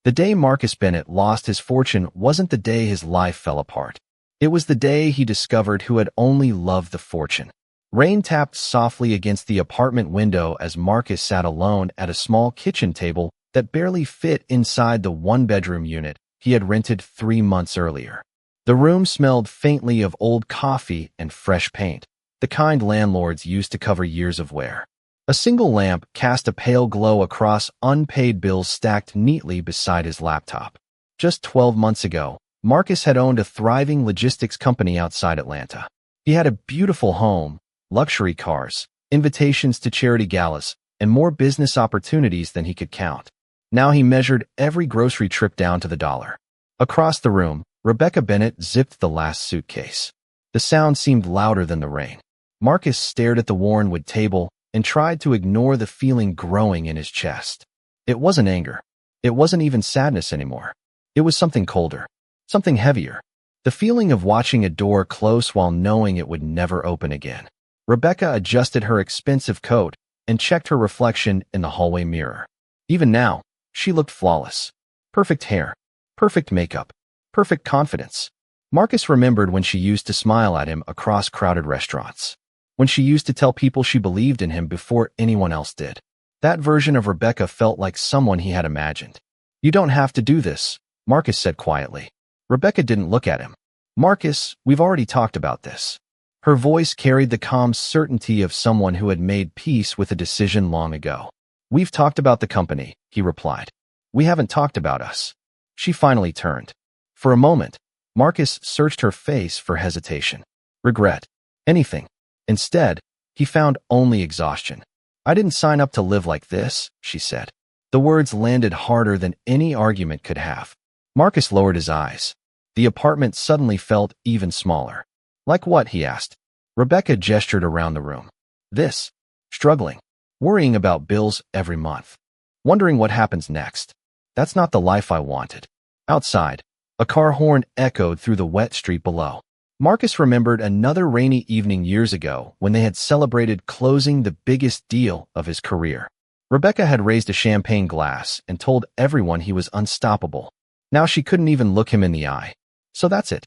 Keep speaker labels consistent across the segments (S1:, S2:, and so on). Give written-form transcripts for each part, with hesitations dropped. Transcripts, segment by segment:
S1: The day Marcus Bennett lost his fortune wasn't the day his life fell apart. It was the day he discovered who had only loved the fortune. Rain tapped softly against the apartment window as Marcus sat alone at a small kitchen table that barely fit inside the one-bedroom unit he had rented 3 months earlier. The room smelled faintly of old coffee and fresh paint, the kind landlords used to cover years of wear. A single lamp cast a pale glow across unpaid bills stacked neatly beside his laptop. Just 12 months ago, Marcus had owned a thriving logistics company outside Atlanta. He had a beautiful home, luxury cars, invitations to charity galas, and more business opportunities than he could count. Now he measured every grocery trip down to the dollar. Across the room, Rebecca Bennett zipped the last suitcase. The sound seemed louder than the rain. Marcus stared at the worn wood table and tried to ignore the feeling growing in his chest. It wasn't anger. It wasn't even sadness anymore. It was something colder, something heavier. The feeling of watching a door close while knowing it would never open again. Rebecca adjusted her expensive coat and checked her reflection in the hallway mirror. Even now, she looked flawless. Perfect hair, perfect makeup, perfect confidence. Marcus remembered when she used to smile at him across crowded restaurants. When she used to tell people she believed in him before anyone else did. That version of Rebecca felt like someone he had imagined. "You don't have to do this," Marcus said quietly. Rebecca didn't look at him. "Marcus, we've already talked about this." Her voice carried the calm certainty of someone who had made peace with a decision long ago. "We've talked about the company," he replied. "We haven't talked about us." She finally turned. For a moment, Marcus searched her face for hesitation, regret, anything. Instead, he found only exhaustion. "I didn't sign up to live like this," she said. The words landed harder than any argument could have. Marcus lowered his eyes. The apartment suddenly felt even smaller. "Like what?" he asked. Rebecca gestured around the room. "This. Struggling. Worrying about bills every month. Wondering what happens next. That's not the life I wanted." Outside, a car horn echoed through the wet street below. Marcus remembered another rainy evening years ago when they had celebrated closing the biggest deal of his career. Rebecca had raised a champagne glass and told everyone he was unstoppable. Now she couldn't even look him in the eye. "So that's it?"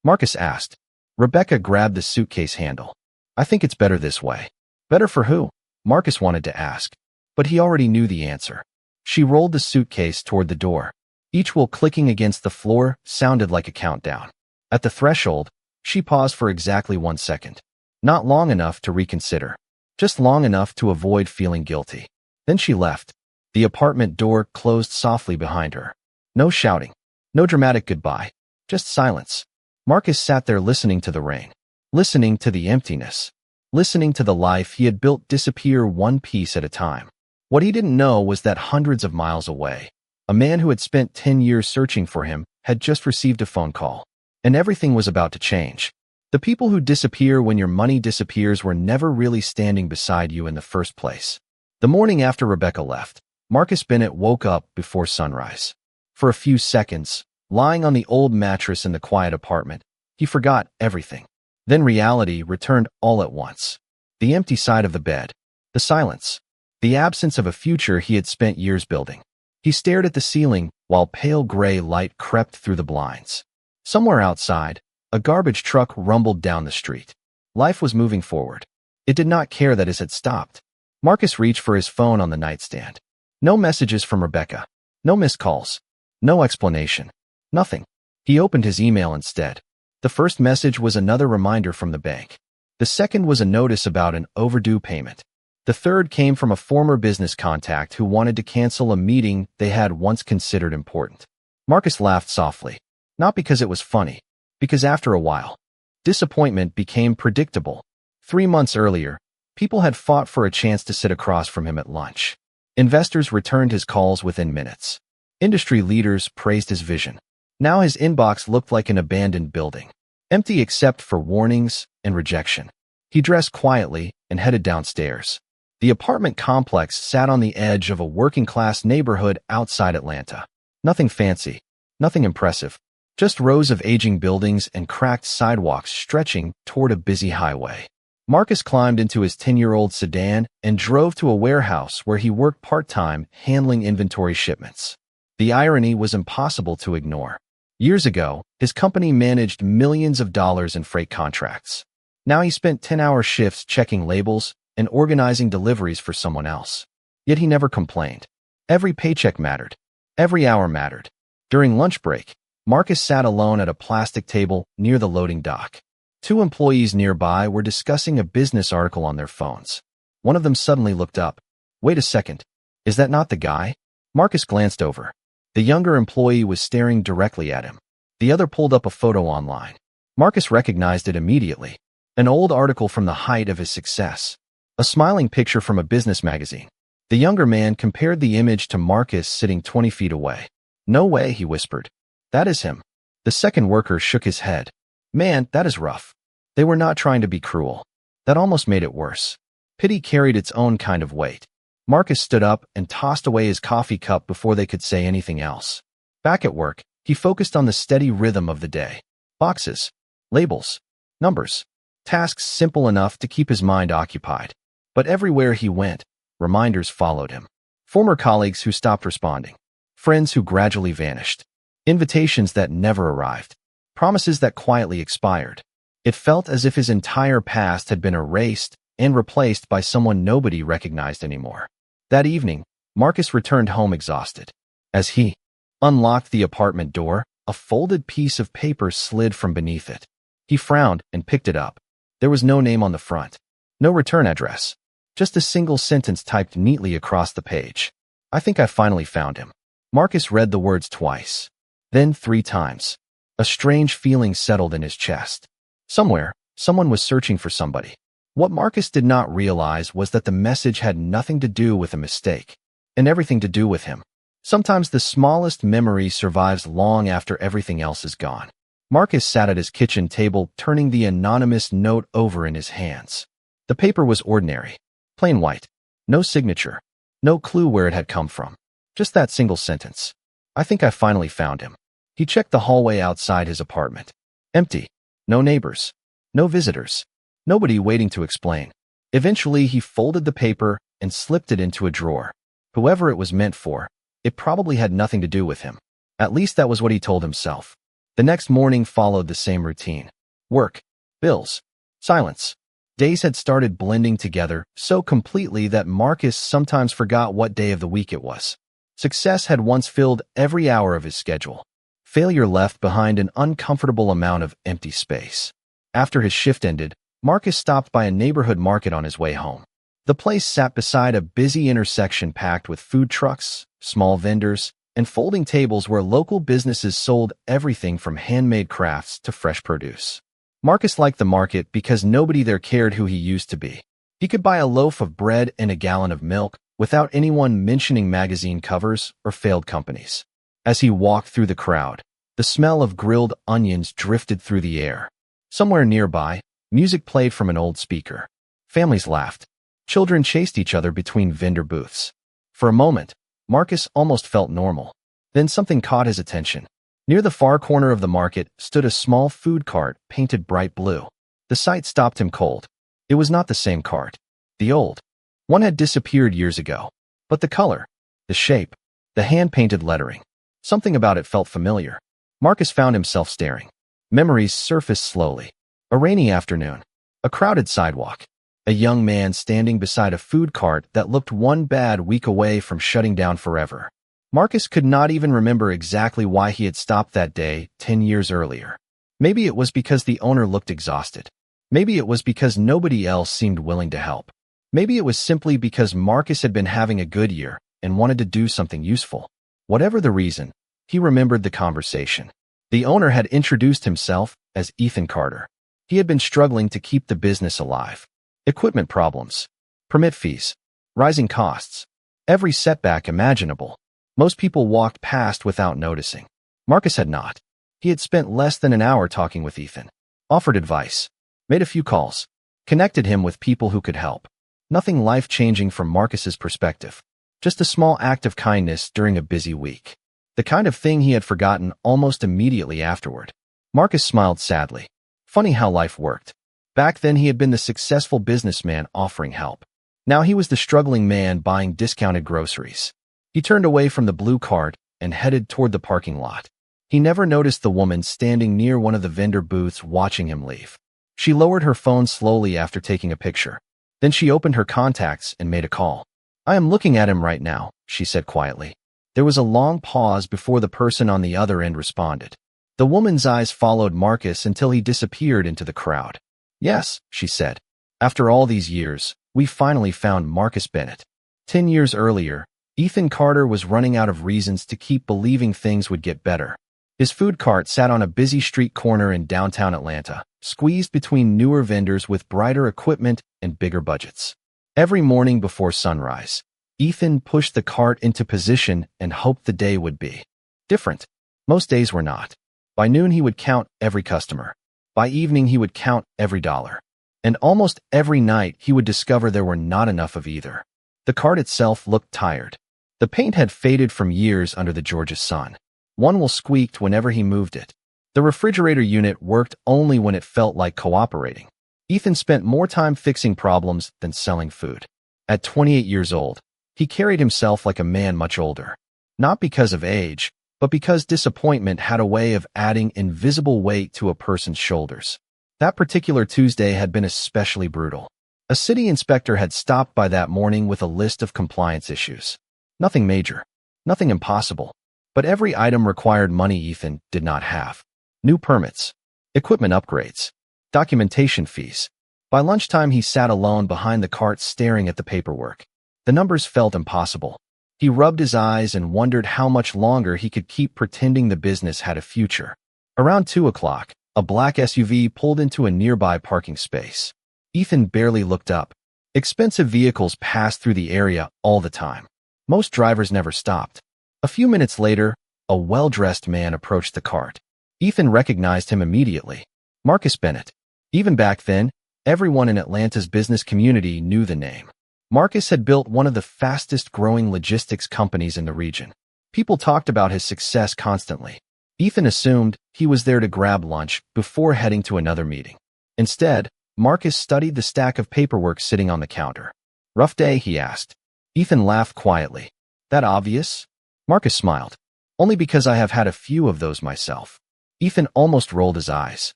S1: Marcus asked. Rebecca grabbed the suitcase handle. "I think it's better this way." "Better for who?" Marcus wanted to ask, but he already knew the answer. She rolled the suitcase toward the door. Each wheel clicking against the floor sounded like a countdown. At the threshold, she paused for exactly 1 second. Not long enough to reconsider. Just long enough to avoid feeling guilty. Then she left. The apartment door closed softly behind her. No shouting. No dramatic goodbye. Just silence. Marcus sat there listening to the rain. Listening to the emptiness. Listening to the life he had built disappear one piece at a time. What he didn't know was that hundreds of miles away, a man who had spent 10 years searching for him had just received a phone call. And everything was about to change. The people who disappear when your money disappears were never really standing beside you in the first place. The morning after Rebecca left, Marcus Bennett woke up before sunrise. For a few seconds, lying on the old mattress in the quiet apartment, he forgot everything. Then reality returned all at once. The empty side of the bed, the silence, the absence of a future he had spent years building. He stared at the ceiling while pale gray light crept through the blinds. Somewhere outside, a garbage truck rumbled down the street. Life was moving forward. It did not care that it had stopped. Marcus reached for his phone on the nightstand. No messages from Rebecca. No missed calls. No explanation. Nothing. He opened his email instead. The first message was another reminder from the bank. The second was a notice about an overdue payment. The third came from a former business contact who wanted to cancel a meeting they had once considered important. Marcus laughed softly. Not because it was funny, because after a while, disappointment became predictable. 3 months earlier, people had fought for a chance to sit across from him at lunch. Investors returned his calls within minutes. Industry leaders praised his vision. Now his inbox looked like an abandoned building, empty except for warnings and rejection. He dressed quietly and headed downstairs. The apartment complex sat on the edge of a working-class neighborhood outside Atlanta. Nothing fancy, nothing impressive. Just rows of aging buildings and cracked sidewalks stretching toward a busy highway. Marcus climbed into his 10-year-old sedan and drove to a warehouse where he worked part-time handling inventory shipments. The irony was impossible to ignore. Years ago, his company managed millions of dollars in freight contracts. Now he spent 10-hour shifts checking labels and organizing deliveries for someone else. Yet he never complained. Every paycheck mattered. Every hour mattered. During lunch break, Marcus sat alone at a plastic table near the loading dock. Two employees nearby were discussing a business article on their phones. One of them suddenly looked up. "Wait a second. Is that not the guy?" Marcus glanced over. The younger employee was staring directly at him. The other pulled up a photo online. Marcus recognized it immediately. An old article from the height of his success. A smiling picture from a business magazine. The younger man compared the image to Marcus sitting 20 feet away. "No way," he whispered. "That is him." The second worker shook his head. "Man, that is rough." They were not trying to be cruel. That almost made it worse. Pity carried its own kind of weight. Marcus stood up and tossed away his coffee cup before they could say anything else. Back at work, he focused on the steady rhythm of the day. Boxes, labels, numbers, tasks simple enough to keep his mind occupied. But everywhere he went, reminders followed him. Former colleagues who stopped responding. Friends who gradually vanished. Invitations that never arrived. Promises that quietly expired. It felt as if his entire past had been erased and replaced by someone nobody recognized anymore. That evening, Marcus returned home exhausted. As he unlocked the apartment door, a folded piece of paper slid from beneath it. He frowned and picked it up. There was no name on the front. No return address. Just a single sentence typed neatly across the page. "I think I finally found him." Marcus read the words twice. Then 3 times. A strange feeling settled in his chest. Somewhere, someone was searching for somebody. What Marcus did not realize was that the message had nothing to do with a mistake, and everything to do with him. Sometimes the smallest memory survives long after everything else is gone. Marcus sat at his kitchen table, turning the anonymous note over in his hands. The paper was ordinary, plain white. No signature, no clue where it had come from. Just that single sentence. "I think I finally found him." He checked the hallway outside his apartment. Empty. No neighbors. No visitors. Nobody waiting to explain. Eventually, he folded the paper and slipped it into a drawer. Whoever it was meant for, it probably had nothing to do with him. At least that was what he told himself. The next morning followed the same routine. Work, bills, silence. Days had started blending together so completely that Marcus sometimes forgot what day of the week it was. Success had once filled every hour of his schedule. Failure left behind an uncomfortable amount of empty space. After his shift ended, Marcus stopped by a neighborhood market on his way home. The place sat beside a busy intersection packed with food trucks, small vendors, and folding tables where local businesses sold everything from handmade crafts to fresh produce. Marcus liked the market because nobody there cared who he used to be. He could buy a loaf of bread and a gallon of milk without anyone mentioning magazine covers or failed companies. As he walked through the crowd, the smell of grilled onions drifted through the air. Somewhere nearby, music played from an old speaker. Families laughed. Children chased each other between vendor booths. For a moment, Marcus almost felt normal. Then something caught his attention. Near the far corner of the market stood a small food cart painted bright blue. The sight stopped him cold. It was not the same cart. The old one had disappeared years ago. But the color, the shape, the hand-painted lettering, something about it felt familiar. Marcus found himself staring. Memories surfaced slowly. A rainy afternoon. A crowded sidewalk. A young man standing beside a food cart that looked one bad week away from shutting down forever. Marcus could not even remember exactly why he had stopped that day 10 years earlier. Maybe it was because the owner looked exhausted. Maybe it was because nobody else seemed willing to help. Maybe it was simply because Marcus had been having a good year and wanted to do something useful. Whatever the reason, he remembered the conversation. The owner had introduced himself as Ethan Carter. He had been struggling to keep the business alive. Equipment problems, permit fees, rising costs, every setback imaginable. Most people walked past without noticing. Marcus had not. He had spent less than an hour talking with Ethan, offered advice, made a few calls, connected him with people who could help. Nothing life-changing from Marcus's perspective. Just a small act of kindness during a busy week. The kind of thing he had forgotten almost immediately afterward. Marcus smiled sadly. Funny how life worked. Back then he had been the successful businessman offering help. Now he was the struggling man buying discounted groceries. He turned away from the blue cart and headed toward the parking lot. He never noticed the woman standing near one of the vendor booths watching him leave. She lowered her phone slowly after taking a picture. Then she opened her contacts and made a call. "I am looking at him right now," she said quietly. There was a long pause before the person on the other end responded. The woman's eyes followed Marcus until he disappeared into the crowd. "Yes," she said. "After all these years, we finally found Marcus Bennett." 10 years earlier, Ethan Carter was running out of reasons to keep believing things would get better. His food cart sat on a busy street corner in downtown Atlanta, squeezed between newer vendors with brighter equipment and bigger budgets. Every morning before sunrise, Ethan pushed the cart into position and hoped the day would be different. Most days were not. By noon, he would count every customer. By evening, he would count every dollar. And almost every night, he would discover there were not enough of either. The cart itself looked tired. The paint had faded from years under the Georgia sun. One wheel squeaked whenever he moved it. The refrigerator unit worked only when it felt like cooperating. Ethan spent more time fixing problems than selling food. At 28 years old, he carried himself like a man much older. Not because of age, but because disappointment had a way of adding invisible weight to a person's shoulders. That particular Tuesday had been especially brutal. A city inspector had stopped by that morning with a list of compliance issues. Nothing major, nothing impossible, but every item required money Ethan did not have. New permits, equipment upgrades, documentation fees. By lunchtime, he sat alone behind the cart staring at the paperwork. The numbers felt impossible. He rubbed his eyes and wondered how much longer he could keep pretending the business had a future. Around 2 o'clock, a black SUV pulled into a nearby parking space. Ethan barely looked up. Expensive vehicles passed through the area all the time. Most drivers never stopped. A few minutes later, a well-dressed man approached the cart. Ethan recognized him immediately. Marcus Bennett. Even back then, everyone in Atlanta's business community knew the name. Marcus had built one of the fastest-growing logistics companies in the region. People talked about his success constantly. Ethan assumed he was there to grab lunch before heading to another meeting. Instead, Marcus studied the stack of paperwork sitting on the counter. "Rough day?" he asked. Ethan laughed quietly. "That obvious?" Marcus smiled. "Only because I have had a few of those myself." Ethan almost rolled his eyes.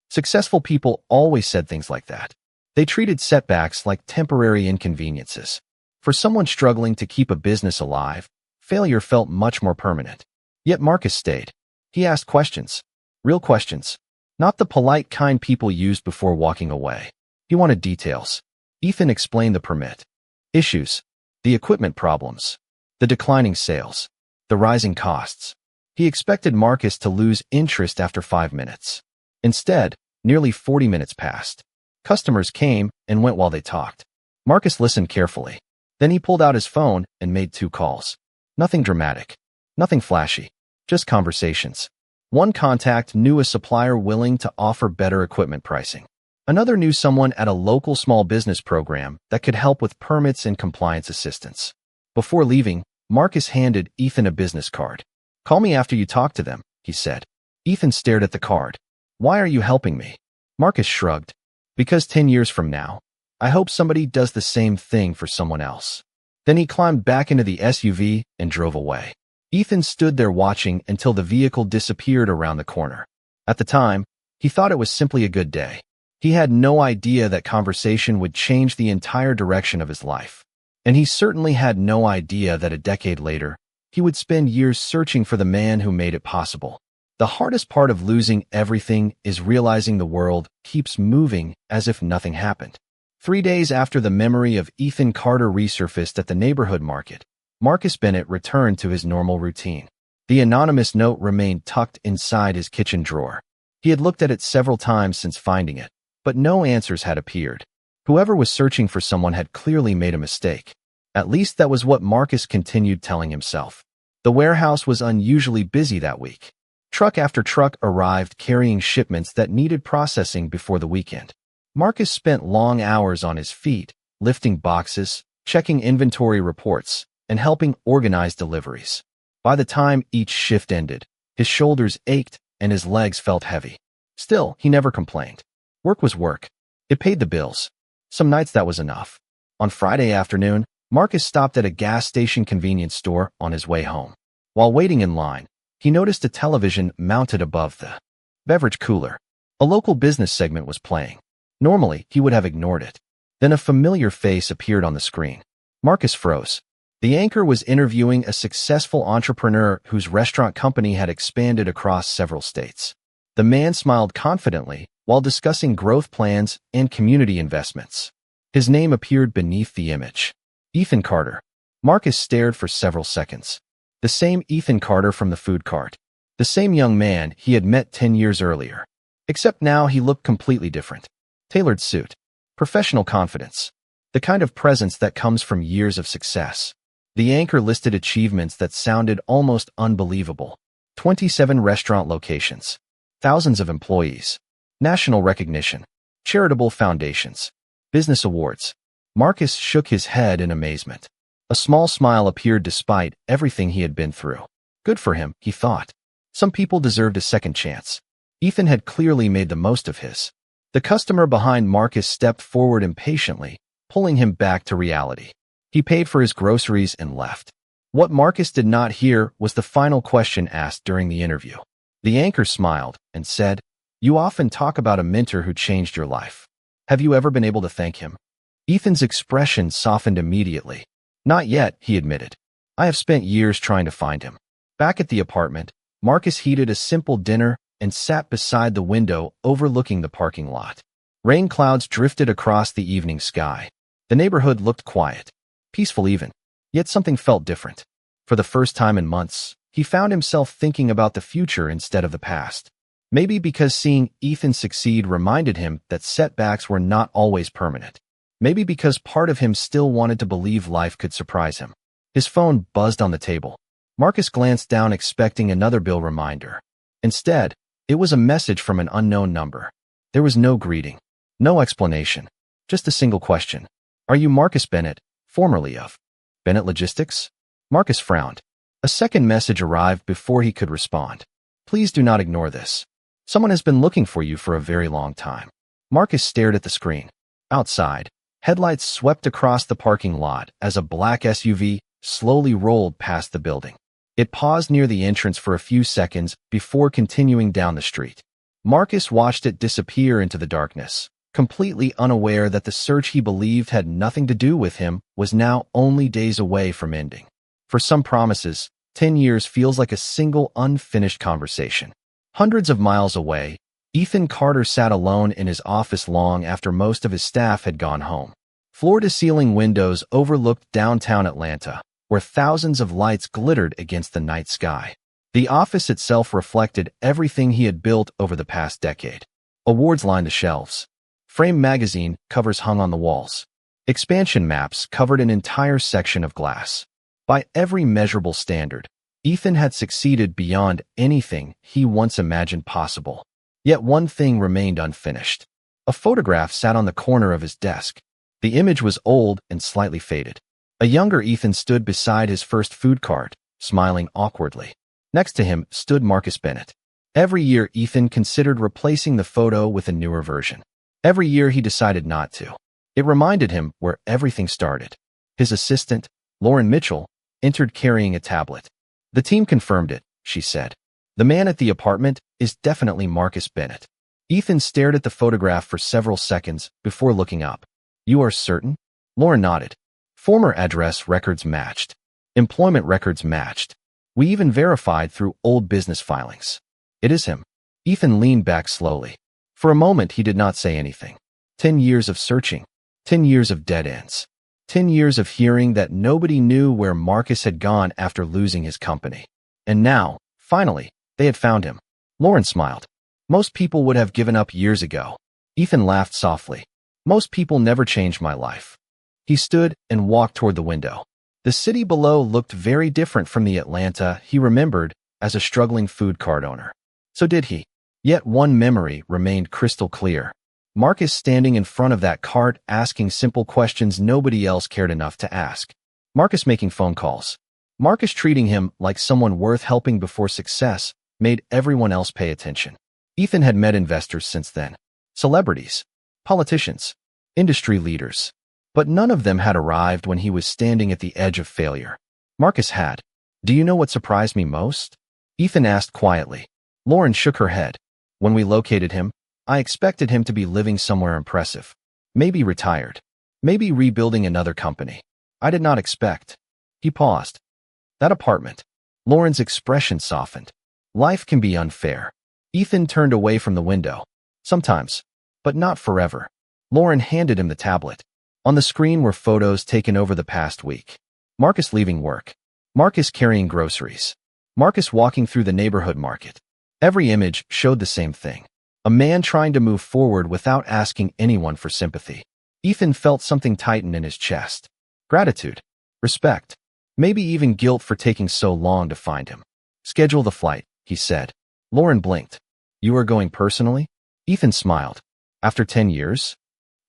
S1: Successful people always said things like that. They treated setbacks like temporary inconveniences. For someone struggling to keep a business alive, failure felt much more permanent. Yet Marcus stayed. He asked questions. Real questions. Not the polite kind people used before walking away. He wanted details. Ethan explained the permit issues, the equipment problems, the declining sales, the rising costs. He expected Marcus to lose interest after 5 minutes. Instead, nearly 40 minutes passed. Customers came and went while they talked. Marcus listened carefully. Then he pulled out his phone and made 2 calls. Nothing dramatic. Nothing flashy. Just conversations. One contact knew a supplier willing to offer better equipment pricing. Another knew someone at a local small business program that could help with permits and compliance assistance. Before leaving, Marcus handed Ethan a business card. "Call me after you talk to them," he said. Ethan stared at the card. "Why are you helping me?" Marcus shrugged. "Because 10 years from now, I hope somebody does the same thing for someone else." Then he climbed back into the SUV and drove away. Ethan stood there watching until the vehicle disappeared around the corner. At the time, he thought it was simply a good day. He had no idea that conversation would change the entire direction of his life. And he certainly had no idea that a decade later, he would spend years searching for the man who made it possible. The hardest part of losing everything is realizing the world keeps moving as if nothing happened. 3 days after the memory of Ethan Carter resurfaced at the neighborhood market, Marcus Bennett returned to his normal routine. The anonymous note remained tucked inside his kitchen drawer. He had looked at it several times since finding it, but no answers had appeared. Whoever was searching for someone had clearly made a mistake. At least that was what Marcus continued telling himself. The warehouse was unusually busy that week. Truck after truck arrived carrying shipments that needed processing before the weekend. Marcus spent long hours on his feet, lifting boxes, checking inventory reports, and helping organize deliveries. By the time each shift ended, his shoulders ached and his legs felt heavy. Still, he never complained. Work was work. It paid the bills. Some nights that was enough. On Friday afternoon, Marcus stopped at a gas station convenience store on his way home. While waiting in line, he noticed a television mounted above the beverage cooler. A local business segment was playing. Normally, he would have ignored it. Then a familiar face appeared on the screen. Marcus froze. The anchor was interviewing a successful entrepreneur whose restaurant company had expanded across several states. The man smiled confidently while discussing growth plans and community investments. His name appeared beneath the image. Ethan Carter. Marcus stared for several seconds. The same Ethan Carter from the food cart. The same young man he had met 10 years earlier. Except now he looked completely different. Tailored suit. Professional confidence. The kind of presence that comes from years of success. The anchor listed achievements that sounded almost unbelievable. 27 restaurant locations. Thousands of employees. National recognition. Charitable foundations. Business awards. Marcus shook his head in amazement. A small smile appeared despite everything he had been through. Good for him, he thought. Some people deserved a second chance. Ethan had clearly made the most of his. The customer behind Marcus stepped forward impatiently, pulling him back to reality. He paid for his groceries and left. What Marcus did not hear was the final question asked during the interview. The anchor smiled and said, "You often talk about a mentor who changed your life. Have you ever been able to thank him?" Ethan's expression softened immediately. "Not yet," he admitted. "I have spent years trying to find him." Back at the apartment, Marcus heated a simple dinner and sat beside the window overlooking the parking lot. Rain clouds drifted across the evening sky. The neighborhood looked quiet, peaceful even, yet something felt different. For the first time in months, he found himself thinking about the future instead of the past. Maybe because seeing Ethan succeed reminded him that setbacks were not always permanent. Maybe because part of him still wanted to believe life could surprise him. His phone buzzed on the table. Marcus glanced down expecting another bill reminder. Instead, it was a message from an unknown number. There was no greeting, no explanation, just a single question. "Are you Marcus Bennett, formerly of Bennett Logistics?" Marcus frowned. A second message arrived before he could respond. "Please do not ignore this. Someone has been looking for you for a very long time." Marcus stared at the screen. Outside, headlights swept across the parking lot as a black SUV slowly rolled past the building. It paused near the entrance for a few seconds before continuing down the street. Marcus watched it disappear into the darkness, completely unaware that the search he believed had nothing to do with him was now only days away from ending. For some promises, 10 years feels like a single unfinished conversation. Hundreds of miles away, Ethan Carter sat alone in his office long after most of his staff had gone home. Floor-to-ceiling windows overlooked downtown Atlanta, where thousands of lights glittered against the night sky. The office itself reflected everything he had built over the past decade. Awards lined the shelves. Frame magazine covers hung on the walls. Expansion maps covered an entire section of glass. By every measurable standard, Ethan had succeeded beyond anything he once imagined possible. Yet one thing remained unfinished. A photograph sat on the corner of his desk. The image was old and slightly faded. A younger Ethan stood beside his first food cart, smiling awkwardly. Next to him stood Marcus Bennett. Every year, Ethan considered replacing the photo with a newer version. Every year, he decided not to. It reminded him where everything started. His assistant, Lauren Mitchell, entered carrying a tablet. "The team confirmed it," she said. "The man at the apartment is definitely Marcus Bennett." Ethan stared at the photograph for several seconds before looking up. "You are certain?" Lauren nodded. "Former address records matched. Employment records matched. We even verified through old business filings. It is him." Ethan leaned back slowly. For a moment, he did not say anything. 10 years of searching. 10 years of dead ends. 10 years of hearing that nobody knew where Marcus had gone after losing his company. And now, finally, they had found him. Lauren smiled. "Most people would have given up years ago." Ethan laughed softly. "Most people never changed my life." He stood and walked toward the window. The city below looked very different from the Atlanta he remembered as a struggling food cart owner. So did he. Yet one memory remained crystal clear. Marcus standing in front of that cart asking simple questions nobody else cared enough to ask. Marcus making phone calls. Marcus treating him like someone worth helping before success made everyone else pay attention. Ethan had met investors since then. Celebrities. Politicians. Industry leaders. But none of them had arrived when he was standing at the edge of failure. Marcus had. Do you know what surprised me most? Ethan asked quietly. Lauren shook her head. When we located him, I expected him to be living somewhere impressive. Maybe retired. Maybe rebuilding another company. I did not expect. He paused. That apartment. Lauren's expression softened. Life can be unfair. Ethan turned away from the window. Sometimes, but not forever. Lauren handed him the tablet. On the screen were photos taken over the past week. Marcus leaving work. Marcus carrying groceries. Marcus walking through the neighborhood market. Every image showed the same thing. A man trying to move forward without asking anyone for sympathy. Ethan felt something tighten in his chest. Gratitude. Respect. Maybe even guilt for taking so long to find him. Schedule the flight, he said. Lauren blinked. You are going personally? Ethan smiled. After 10 years?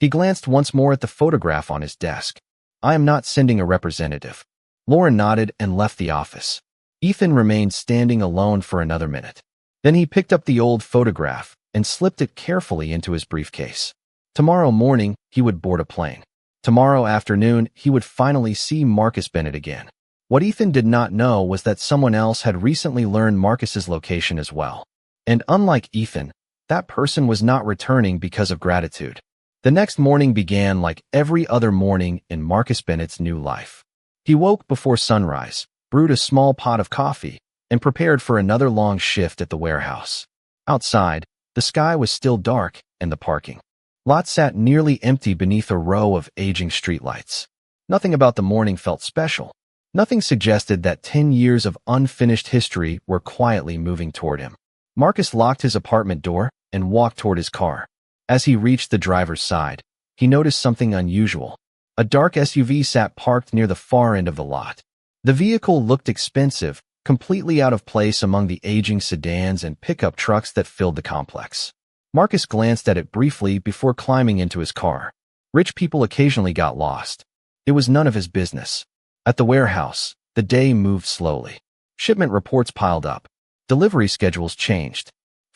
S1: He glanced once more at the photograph on his desk. I am not sending a representative. Lauren nodded and left the office. Ethan remained standing alone for another minute. Then he picked up the old photograph and slipped it carefully into his briefcase. Tomorrow morning, he would board a plane. Tomorrow afternoon, he would finally see Marcus Bennett again. What Ethan did not know was that someone else had recently learned Marcus's location as well. And unlike Ethan, that person was not returning because of gratitude. The next morning began like every other morning in Marcus Bennett's new life. He woke before sunrise, brewed a small pot of coffee, and prepared for another long shift at the warehouse. Outside, the sky was still dark, and the parking lot sat nearly empty beneath a row of aging streetlights. Nothing about the morning felt special. Nothing suggested that 10 years of unfinished history were quietly moving toward him. Marcus locked his apartment door and walked toward his car. As he reached the driver's side, he noticed something unusual. A dark SUV sat parked near the far end of the lot. The vehicle looked expensive, completely out of place among the aging sedans and pickup trucks that filled the complex. Marcus glanced at it briefly before climbing into his car. Rich people occasionally got lost. It was none of his business. At the warehouse, the day moved slowly. Shipment reports piled up. Delivery schedules changed.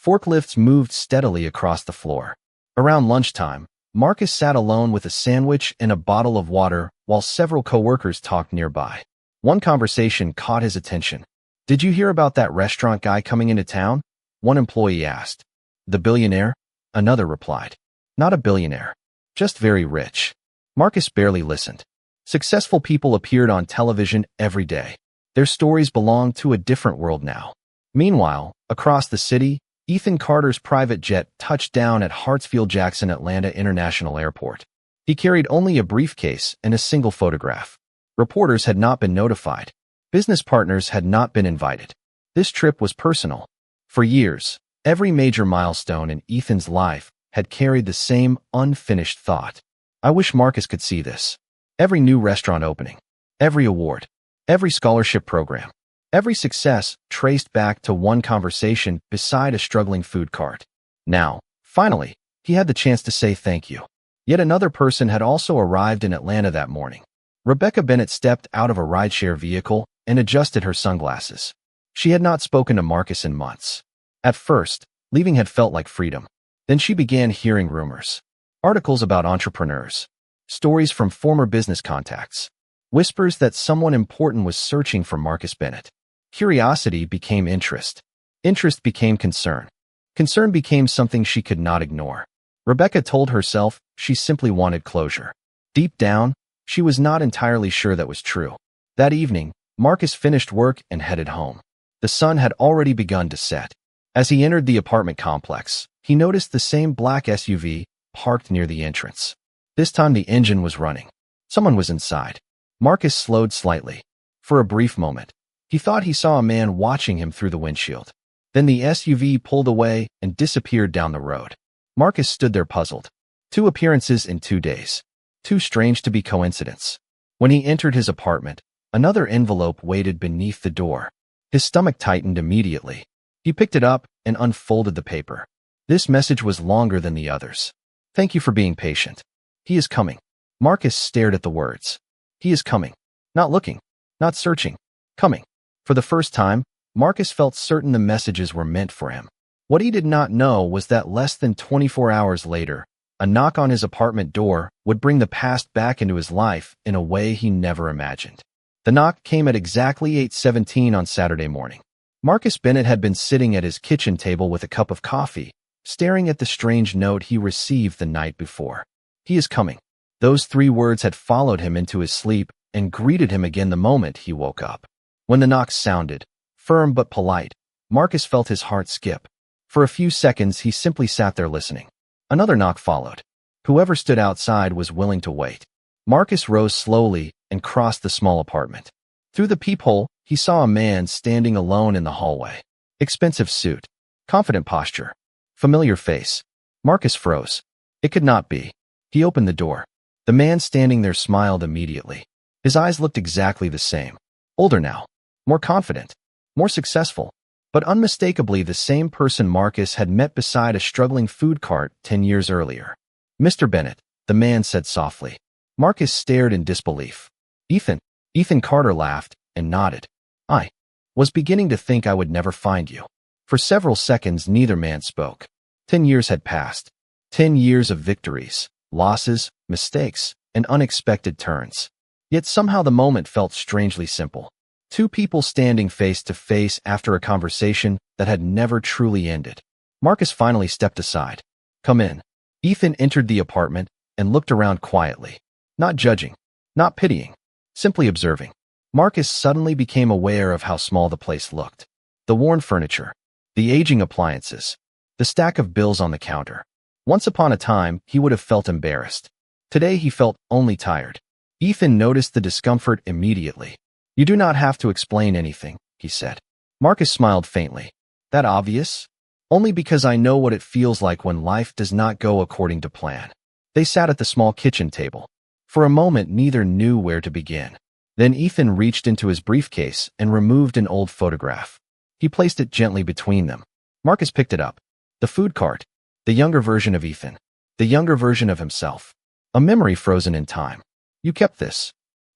S1: Forklifts moved steadily across the floor. Around lunchtime, Marcus sat alone with a sandwich and a bottle of water while several coworkers talked nearby. One conversation caught his attention. Did you hear about that restaurant guy coming into town? One employee asked. The billionaire? Another replied. Not a billionaire. Just very rich. Marcus barely listened. Successful people appeared on television every day. Their stories belonged to a different world now. Meanwhile, across the city, Ethan Carter's private jet touched down at Hartsfield-Jackson Atlanta International Airport. He carried only a briefcase and a single photograph. Reporters had not been notified. Business partners had not been invited. This trip was personal. For years, every major milestone in Ethan's life had carried the same unfinished thought. I wish Marcus could see this. Every new restaurant opening, every award, every scholarship program, every success traced back to one conversation beside a struggling food cart. Now, finally, he had the chance to say thank you. Yet another person had also arrived in Atlanta that morning. Rebecca Bennett stepped out of a rideshare vehicle and adjusted her sunglasses. She had not spoken to Marcus in months. At first, leaving had felt like freedom. Then she began hearing rumors. Articles about entrepreneurs. Stories from former business contacts. Whispers that someone important was searching for Marcus Bennett. Curiosity became interest. Interest became concern. Concern became something she could not ignore. Rebecca told herself she simply wanted closure. Deep down, she was not entirely sure that was true. That evening, Marcus finished work and headed home. The sun had already begun to set. As he entered the apartment complex, he noticed the same black SUV parked near the entrance. This time the engine was running. Someone was inside. Marcus slowed slightly. For a brief moment, he thought he saw a man watching him through the windshield. Then the SUV pulled away and disappeared down the road. Marcus stood there puzzled. 2 appearances in 2 days. Too strange to be coincidence. When he entered his apartment, another envelope waited beneath the door. His stomach tightened immediately. He picked it up and unfolded the paper. This message was longer than the others. Thank you for being patient. He is coming. Marcus stared at the words. He is coming. Not looking. Not searching. Coming. For the first time, Marcus felt certain the messages were meant for him. What he did not know was that less than 24 hours later, a knock on his apartment door would bring the past back into his life in a way he never imagined. The knock came at exactly 8:17 on Saturday morning. Marcus Bennett had been sitting at his kitchen table with a cup of coffee, staring at the strange note he received the night before. "He is coming." Those 3 words had followed him into his sleep and greeted him again the moment he woke up. When the knock sounded, firm but polite, Marcus felt his heart skip. For a few seconds, he simply sat there listening. Another knock followed. Whoever stood outside was willing to wait. Marcus rose slowly and crossed the small apartment. Through the peephole, he saw a man standing alone in the hallway. Expensive suit, confident posture, familiar face. Marcus froze. It could not be. He opened the door. The man standing there smiled immediately. His eyes looked exactly the same. Older now, more confident, more successful, but unmistakably the same person Marcus had met beside a struggling food cart 10 years earlier. "Mr. Bennett," the man said softly. Marcus stared in disbelief. "Ethan." Ethan Carter laughed and nodded. "I was beginning to think I would never find you." For several seconds, neither man spoke. 10 years had passed. 10 years of victories, losses, mistakes, and unexpected turns. Yet somehow the moment felt strangely simple. 2 people standing face to face after a conversation that had never truly ended. Marcus finally stepped aside. "Come in." Ethan entered the apartment and looked around quietly. Not judging, not pitying, simply observing. Marcus suddenly became aware of how small the place looked. The worn furniture, the aging appliances, the stack of bills on the counter. Once upon a time, he would have felt embarrassed. Today he felt only tired. Ethan noticed the discomfort immediately. "You do not have to explain anything," he said. Marcus smiled faintly. "That obvious?" "Only because I know what it feels like when life does not go according to plan." They sat at the small kitchen table. For a moment, neither knew where to begin. Then Ethan reached into his briefcase and removed an old photograph. He placed it gently between them. Marcus picked it up. The food cart. The younger version of Ethan. The younger version of himself. A memory frozen in time. "You kept this?"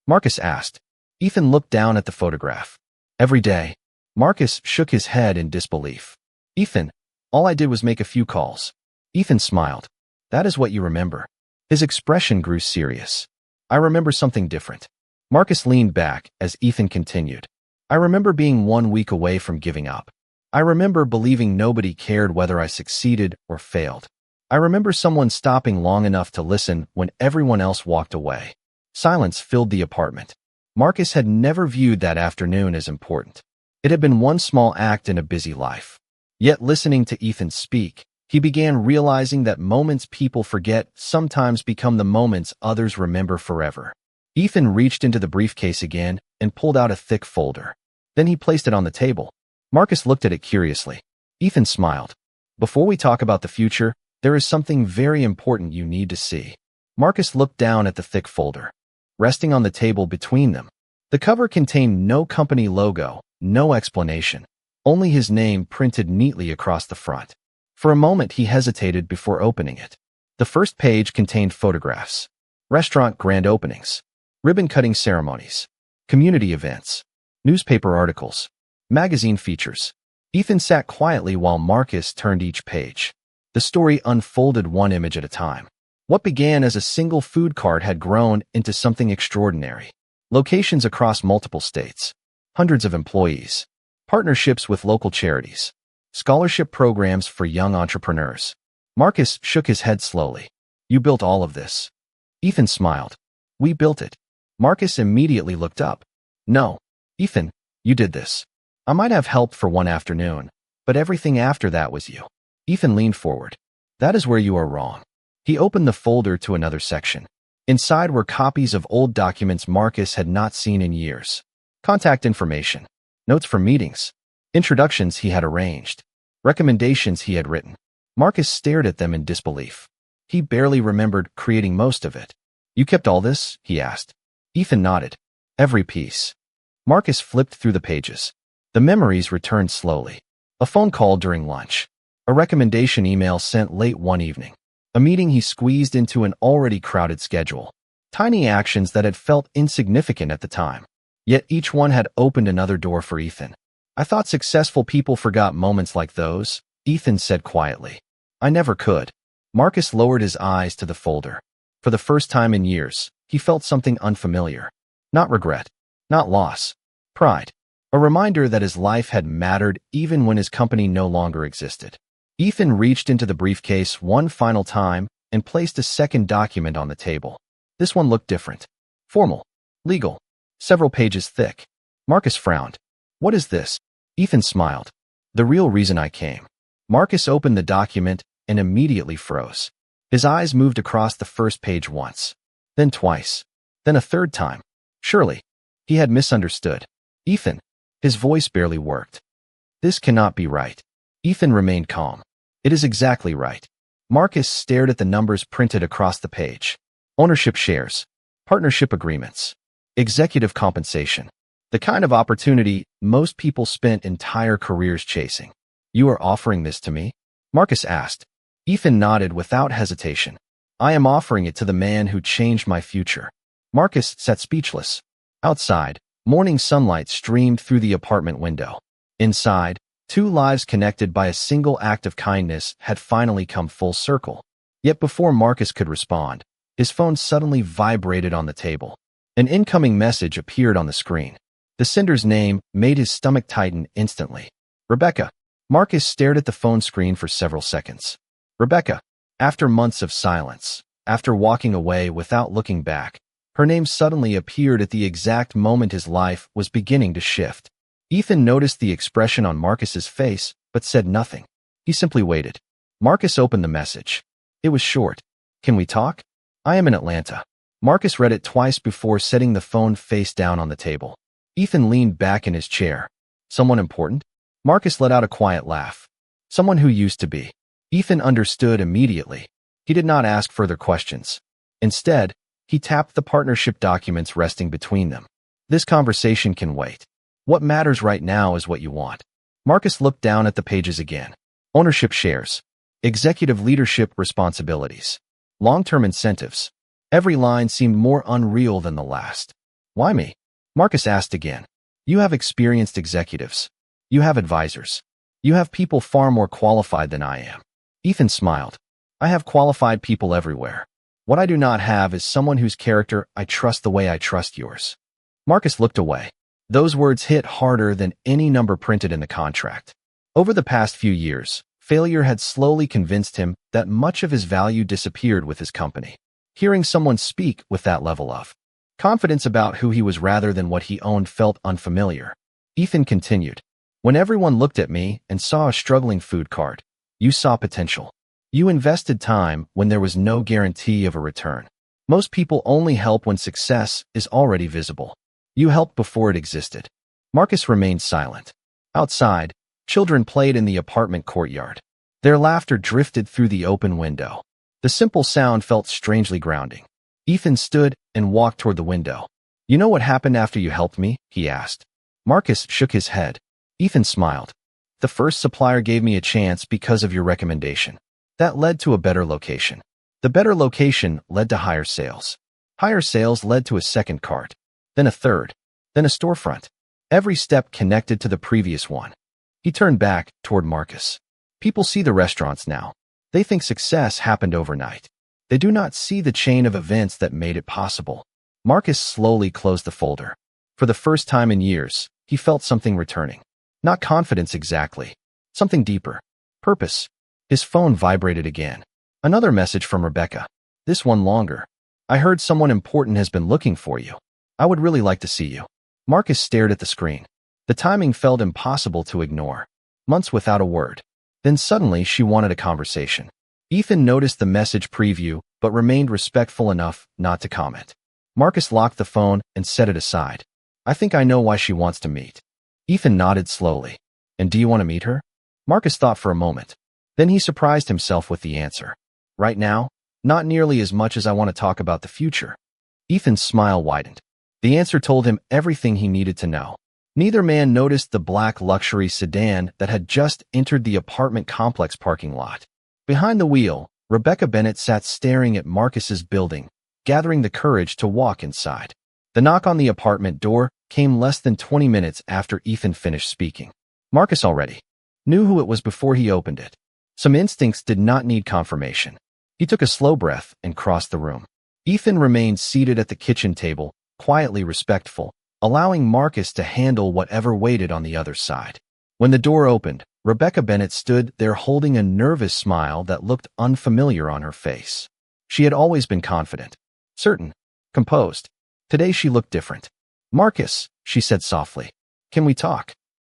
S1: Marcus asked. Ethan looked down at the photograph. "Every day." Marcus shook his head in disbelief. "Ethan, all I did was make a few calls." Ethan smiled. "That is what you remember." His expression grew serious. "I remember something different." Marcus leaned back as Ethan continued. "I remember being 1 week away from giving up. I remember believing nobody cared whether I succeeded or failed. I remember someone stopping long enough to listen when everyone else walked away." Silence filled the apartment. Marcus had never viewed that afternoon as important. It had been one small act in a busy life. Yet listening to Ethan speak, he began realizing that moments people forget sometimes become the moments others remember forever. Ethan reached into the briefcase again and pulled out a thick folder. Then he placed it on the table. Marcus looked at it curiously. Ethan smiled. "Before we talk about the future, there is something very important you need to see." Marcus looked down at the thick folder. Resting on the table between them, the cover contained no company logo, no explanation, only his name printed neatly across the front. For a moment he hesitated before opening it. The first page contained photographs, restaurant grand openings, ribbon-cutting ceremonies, community events, newspaper articles, magazine features. Ethan sat quietly while Marcus turned each page. The story unfolded one image at a time. What began as a single food cart had grown into something extraordinary. Locations across multiple states, hundreds of employees, partnerships with local charities, scholarship programs for young entrepreneurs. Marcus shook his head slowly. "You built all of this?" Ethan smiled. "We built it." Marcus immediately looked up. "No, Ethan, you did this. I might have helped for one afternoon, but everything after that was you." Ethan leaned forward. "That is where you are wrong." He opened the folder to another section. Inside were copies of old documents Marcus had not seen in years. Contact information, notes from meetings, introductions he had arranged, recommendations he had written. Marcus stared at them in disbelief. He barely remembered creating most of it. "You kept all this?" he asked. Ethan nodded. "Every piece." Marcus flipped through the pages. The memories returned slowly. A phone call during lunch. A recommendation email sent late one evening. A meeting he squeezed into an already crowded schedule. Tiny actions that had felt insignificant at the time. Yet each one had opened another door for Ethan. "I thought successful people forgot moments like those," Ethan said quietly. "I never could." Marcus lowered his eyes to the folder. For the first time in years, he felt something unfamiliar. Not regret. Not loss. Pride. A reminder that his life had mattered even when his company no longer existed. Ethan reached into the briefcase one final time and placed a second document on the table. This one looked different. Formal. Legal. Several pages thick. Marcus frowned. What is this? Ethan smiled. The real reason I came. Marcus opened the document and immediately froze. His eyes moved across the first page once, then twice, then a third time. Surely, he had misunderstood. Ethan. His voice barely worked. This cannot be right. Ethan remained calm. It is exactly right. Marcus stared at the numbers printed across the page. Ownership shares. Partnership agreements. Executive compensation. The kind of opportunity most people spent entire careers chasing. You are offering this to me? Marcus asked. Ethan nodded without hesitation. I am offering it to the man who changed my future. Marcus sat speechless. Outside, morning sunlight streamed through the apartment window. Inside, two lives connected by a single act of kindness had finally come full circle. Yet before Marcus could respond, his phone suddenly vibrated on the table. An incoming message appeared on the screen. The sender's name made his stomach tighten instantly. Rebecca. Marcus stared at the phone screen for several seconds. Rebecca. After months of silence, after walking away without looking back, her name suddenly appeared at the exact moment his life was beginning to shift. Ethan noticed the expression on Marcus's face, but said nothing. He simply waited. Marcus opened the message. It was short. Can we talk? I am in Atlanta. Marcus read it twice before setting the phone face down on the table. Ethan leaned back in his chair. Someone important? Marcus let out a quiet laugh. Someone who used to be. Ethan understood immediately. He did not ask further questions. Instead, he tapped the partnership documents resting between them. This conversation can wait. What matters right now is what you want. Marcus looked down at the pages again. Ownership shares. Executive leadership responsibilities. Long-term incentives. Every line seemed more unreal than the last. Why me? Marcus asked again. You have experienced executives. You have advisors. You have people far more qualified than I am. Ethan smiled. I have qualified people everywhere. What I do not have is someone whose character I trust the way I trust yours. Marcus looked away. Those words hit harder than any number printed in the contract. Over the past few years, failure had slowly convinced him that much of his value disappeared with his company. Hearing someone speak with that level of confidence about who he was rather than what he owned felt unfamiliar. Ethan continued. When everyone looked at me and saw a struggling food cart, you saw potential. You invested time when there was no guarantee of a return. Most people only help when success is already visible. You helped before it existed. Marcus remained silent. Outside, children played in the apartment courtyard. Their laughter drifted through the open window. The simple sound felt strangely grounding. Ethan stood and walked toward the window. You know what happened after you helped me? He asked. Marcus shook his head. Ethan smiled. The first supplier gave me a chance because of your recommendation. That led to a better location. The better location led to higher sales. Higher sales led to a second cart, then a third, then a storefront. Every step connected to the previous one. He turned back toward Marcus. People see the restaurants now. They think success happened overnight. They do not see the chain of events that made it possible. Marcus slowly closed the folder. For the first time in years, he felt something returning. Not confidence exactly. Something deeper. Purpose. His phone vibrated again. Another message from Rebecca. This one longer. I heard someone important has been looking for you. I would really like to see you. Marcus stared at the screen. The timing felt impossible to ignore. Months without a word. Then suddenly she wanted a conversation. Ethan noticed the message preview, but remained respectful enough not to comment. Marcus locked the phone and set it aside. I think I know why she wants to meet. Ethan nodded slowly. And do you want to meet her? Marcus thought for a moment. Then he surprised himself with the answer. Right now, not nearly as much as I want to talk about the future. Ethan's smile widened. The answer told him everything he needed to know. Neither man noticed the black luxury sedan that had just entered the apartment complex parking lot. Behind the wheel, Rebecca Bennett sat staring at Marcus's building, gathering the courage to walk inside. The knock on the apartment door came less than 20 minutes after Ethan finished speaking. Marcus already knew who it was before he opened it. Some instincts did not need confirmation. He took a slow breath and crossed the room. Ethan remained seated at the kitchen table, quietly respectful, allowing Marcus to handle whatever waited on the other side. When the door opened, Rebecca Bennett stood there holding a nervous smile that looked unfamiliar on her face. She had always been confident, certain, composed. Today she looked different. "Marcus," she said softly, "can we talk?"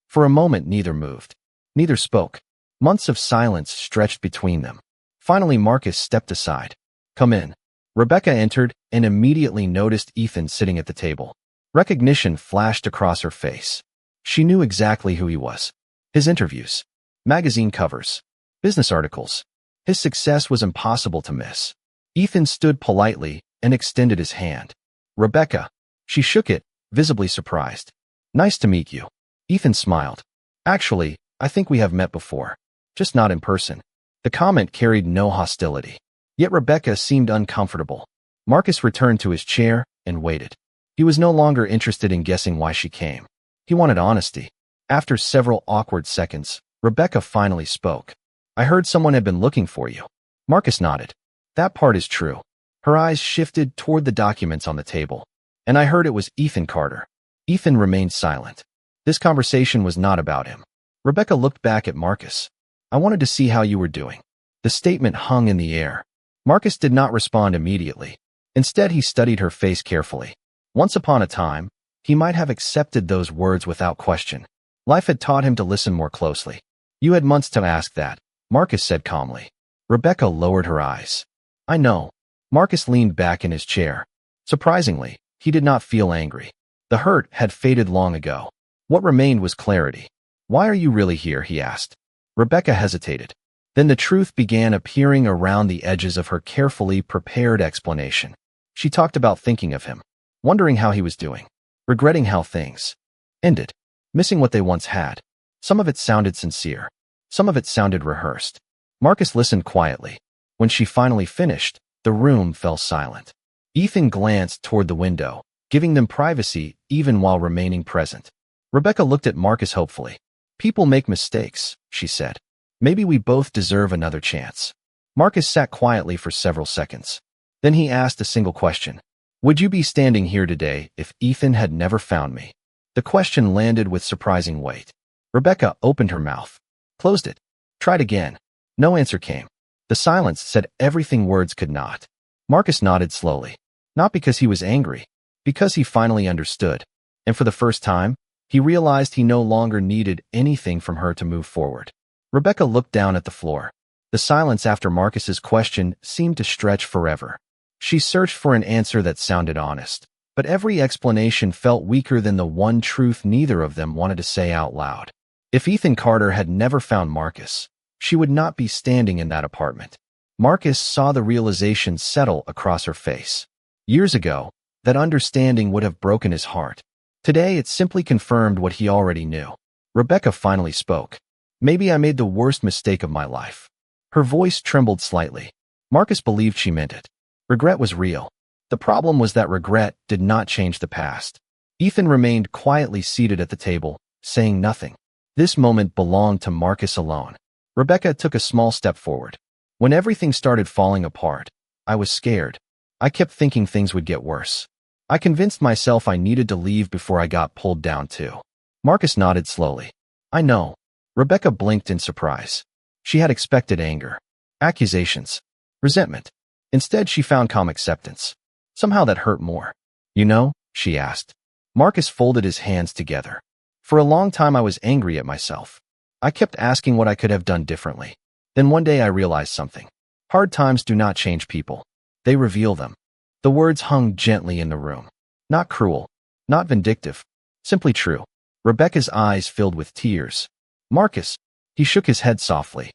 S1: For a moment neither moved. Neither spoke. Months of silence stretched between them. Finally Marcus stepped aside. "Come in." Rebecca entered and immediately noticed Ethan sitting at the table. Recognition flashed across her face. She knew exactly who he was. His interviews, magazine covers, business articles. His success was impossible to miss. Ethan stood politely and extended his hand. "Rebecca." She shook it, visibly surprised. "Nice to meet you." Ethan smiled. "Actually, I think we have met before. Just not in person." The comment carried no hostility. Yet Rebecca seemed uncomfortable. Marcus returned to his chair and waited. He was no longer interested in guessing why she came. He wanted honesty. After several awkward seconds, Rebecca finally spoke. "I heard someone had been looking for you." Marcus nodded. "That part is true." Her eyes shifted toward the documents on the table. "And I heard it was Ethan Carter." Ethan remained silent. This conversation was not about him. Rebecca looked back at Marcus. "I wanted to see how you were doing." The statement hung in the air. Marcus did not respond immediately. Instead, he studied her face carefully. Once upon a time, he might have accepted those words without question. Life had taught him to listen more closely. "You had months to ask that," Marcus said calmly. Rebecca lowered her eyes. "I know." Marcus leaned back in his chair. Surprisingly, he did not feel angry. The hurt had faded long ago. What remained was clarity. "Why are you really here?" he asked. Rebecca hesitated. Then the truth began appearing around the edges of her carefully prepared explanation. She talked about thinking of him, wondering how he was doing, regretting how things ended, missing what they once had. Some of it sounded sincere. Some of it sounded rehearsed. Marcus listened quietly. When she finally finished, the room fell silent. Ethan glanced toward the window, giving them privacy even while remaining present. Rebecca looked at Marcus hopefully. "People make mistakes," she said. "Maybe we both deserve another chance." Marcus sat quietly for several seconds. Then he asked a single question. "Would you be standing here today if Ethan had never found me?" The question landed with surprising weight. Rebecca opened her mouth, closed it, tried again. No answer came. The silence said everything words could not. Marcus nodded slowly. Not because he was angry, because he finally understood. And for the first time, he realized he no longer needed anything from her to move forward. Rebecca looked down at the floor. The silence after Marcus's question seemed to stretch forever. She searched for an answer that sounded honest, but every explanation felt weaker than the one truth neither of them wanted to say out loud. If Ethan Carter had never found Marcus, she would not be standing in that apartment. Marcus saw the realization settle across her face. Years ago, that understanding would have broken his heart. Today, it simply confirmed what he already knew. Rebecca finally spoke. "Maybe I made the worst mistake of my life." Her voice trembled slightly. Marcus believed she meant it. Regret was real. The problem was that regret did not change the past. Ethan remained quietly seated at the table, saying nothing. This moment belonged to Marcus alone. Rebecca took a small step forward. "When everything started falling apart, I was scared. I kept thinking things would get worse. I convinced myself I needed to leave before I got pulled down too." Marcus nodded slowly. "I know." Rebecca blinked in surprise. She had expected anger, accusations, resentment. Instead, she found calm acceptance. Somehow that hurt more. "You know?" she asked. Marcus folded his hands together. "For a long time I was angry at myself. I kept asking what I could have done differently. Then one day I realized something. Hard times do not change people. They reveal them." The words hung gently in the room. Not cruel, not vindictive, simply true. Rebecca's eyes filled with tears. "Marcus," he shook his head softly.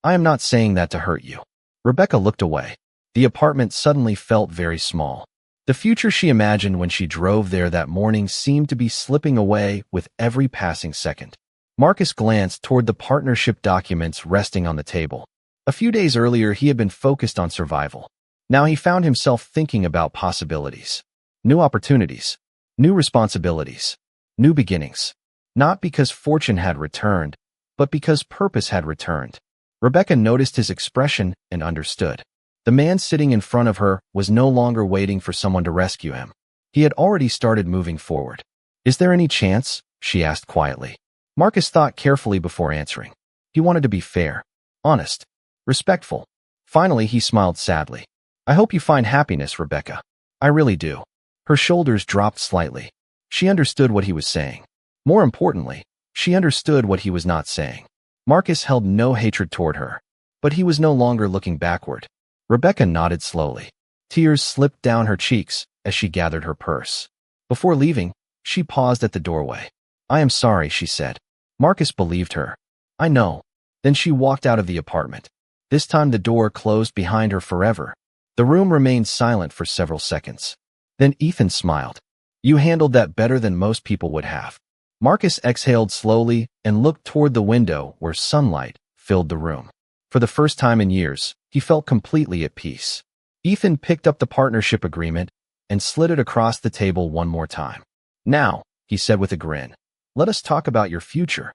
S1: "I am not saying that to hurt you." Rebecca looked away. The apartment suddenly felt very small. The future she imagined when she drove there that morning seemed to be slipping away with every passing second. Marcus glanced toward the partnership documents resting on the table. A few days earlier, he had been focused on survival. Now he found himself thinking about possibilities. New opportunities. New responsibilities. New beginnings. Not because fortune had returned, but because purpose had returned. Rebecca noticed his expression and understood. The man sitting in front of her was no longer waiting for someone to rescue him. He had already started moving forward. Is there any chance? She asked quietly. Marcus thought carefully before answering. He wanted to be fair, honest, respectful. Finally, he smiled sadly. I hope you find happiness, Rebecca. I really do. Her shoulders dropped slightly. She understood what he was saying. More importantly, she understood what he was not saying. Marcus held no hatred toward her, but he was no longer looking backward. Rebecca nodded slowly. Tears slipped down her cheeks as she gathered her purse. Before leaving, she paused at the doorway. I am sorry, she said. Marcus believed her. I know. Then she walked out of the apartment. This time the door closed behind her forever. The room remained silent for several seconds. Then Ethan smiled. You handled that better than most people would have. Marcus exhaled slowly and looked toward the window where sunlight filled the room. For the first time in years, he felt completely at peace. Ethan picked up the partnership agreement and slid it across the table one more time. Now, he said with a grin, let us talk about your future.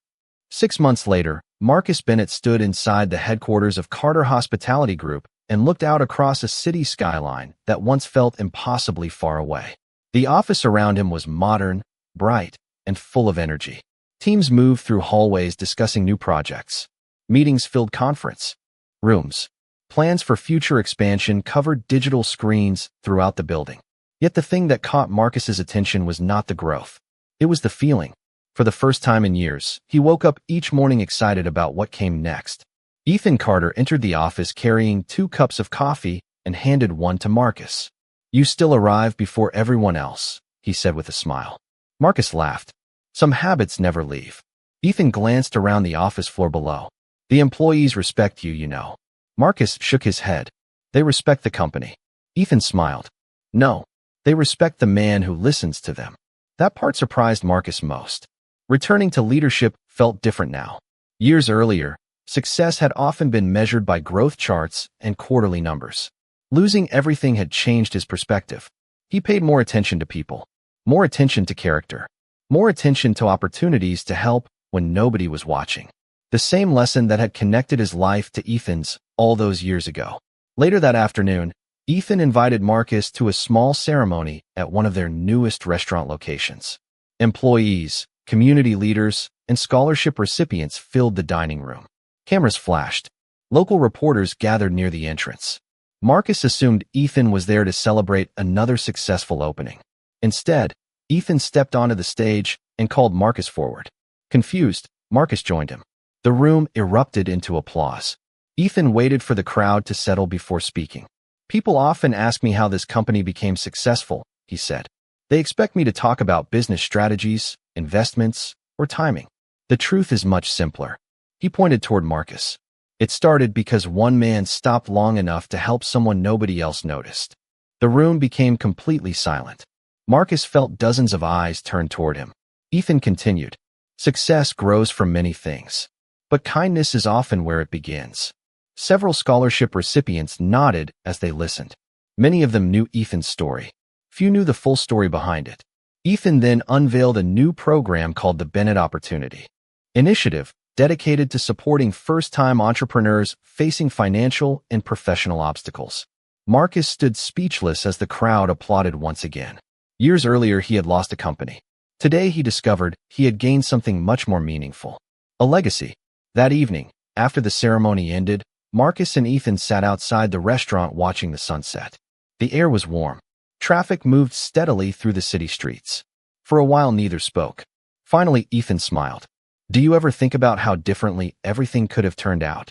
S1: 6 months later, Marcus Bennett stood inside the headquarters of Carter Hospitality Group and looked out across a city skyline that once felt impossibly far away. The office around him was modern, bright, and full of energy. Teams moved through hallways discussing new projects. Meetings filled conference rooms. Plans for future expansion covered digital screens throughout the building. Yet the thing that caught Marcus's attention was not the growth. It was the feeling. For the first time in years, he woke up each morning excited about what came next. Ethan Carter entered the office carrying 2 cups of coffee and handed one to Marcus. You still arrive before everyone else, he said with a smile. Marcus laughed. Some habits never leave. Ethan glanced around the office floor below. The employees respect you, you know. Marcus shook his head. They respect the company. Ethan smiled. No, they respect the man who listens to them. That part surprised Marcus most. Returning to leadership felt different now. Years earlier, success had often been measured by growth charts and quarterly numbers. Losing everything had changed his perspective. He paid more attention to people, more attention to character, more attention to opportunities to help when nobody was watching. The same lesson that had connected his life to Ethan's all those years ago. Later that afternoon, Ethan invited Marcus to a small ceremony at one of their newest restaurant locations. Employees, community leaders, and scholarship recipients filled the dining room. Cameras flashed. Local reporters gathered near the entrance. Marcus assumed Ethan was there to celebrate another successful opening. Instead, Ethan stepped onto the stage and called Marcus forward. Confused, Marcus joined him. The room erupted into applause. Ethan waited for the crowd to settle before speaking. People often ask me how this company became successful, he said. They expect me to talk about business strategies, investments, or timing. The truth is much simpler. He pointed toward Marcus. It started because one man stopped long enough to help someone nobody else noticed. The room became completely silent. Marcus felt dozens of eyes turned toward him. Ethan continued. Success grows from many things, but kindness is often where it begins. Several scholarship recipients nodded as they listened. Many of them knew Ethan's story. Few knew the full story behind it. Ethan then unveiled a new program called the Bennett Opportunity Initiative, dedicated to supporting first-time entrepreneurs facing financial and professional obstacles. Marcus stood speechless as the crowd applauded once again. Years earlier, he had lost a company. Today, he discovered he had gained something much more meaningful. A legacy. That evening, after the ceremony ended, Marcus and Ethan sat outside the restaurant watching the sunset. The air was warm. Traffic moved steadily through the city streets. For a while, neither spoke. Finally, Ethan smiled. Do you ever think about how differently everything could have turned out?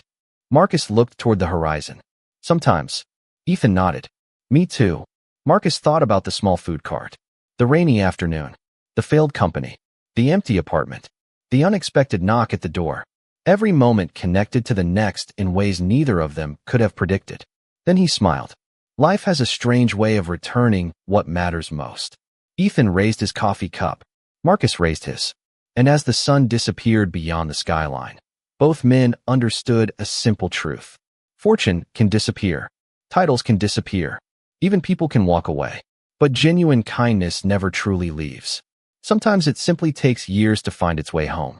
S1: Marcus looked toward the horizon. Sometimes. Ethan nodded. Me too. Marcus thought about the small food cart, the rainy afternoon, the failed company, the empty apartment, the unexpected knock at the door. Every moment connected to the next in ways neither of them could have predicted. Then he smiled. Life has a strange way of returning what matters most. Ethan raised his coffee cup. Marcus raised his. And as the sun disappeared beyond the skyline, both men understood a simple truth. Fortune can disappear. Titles can disappear. Even people can walk away. But genuine kindness never truly leaves. Sometimes it simply takes years to find its way home.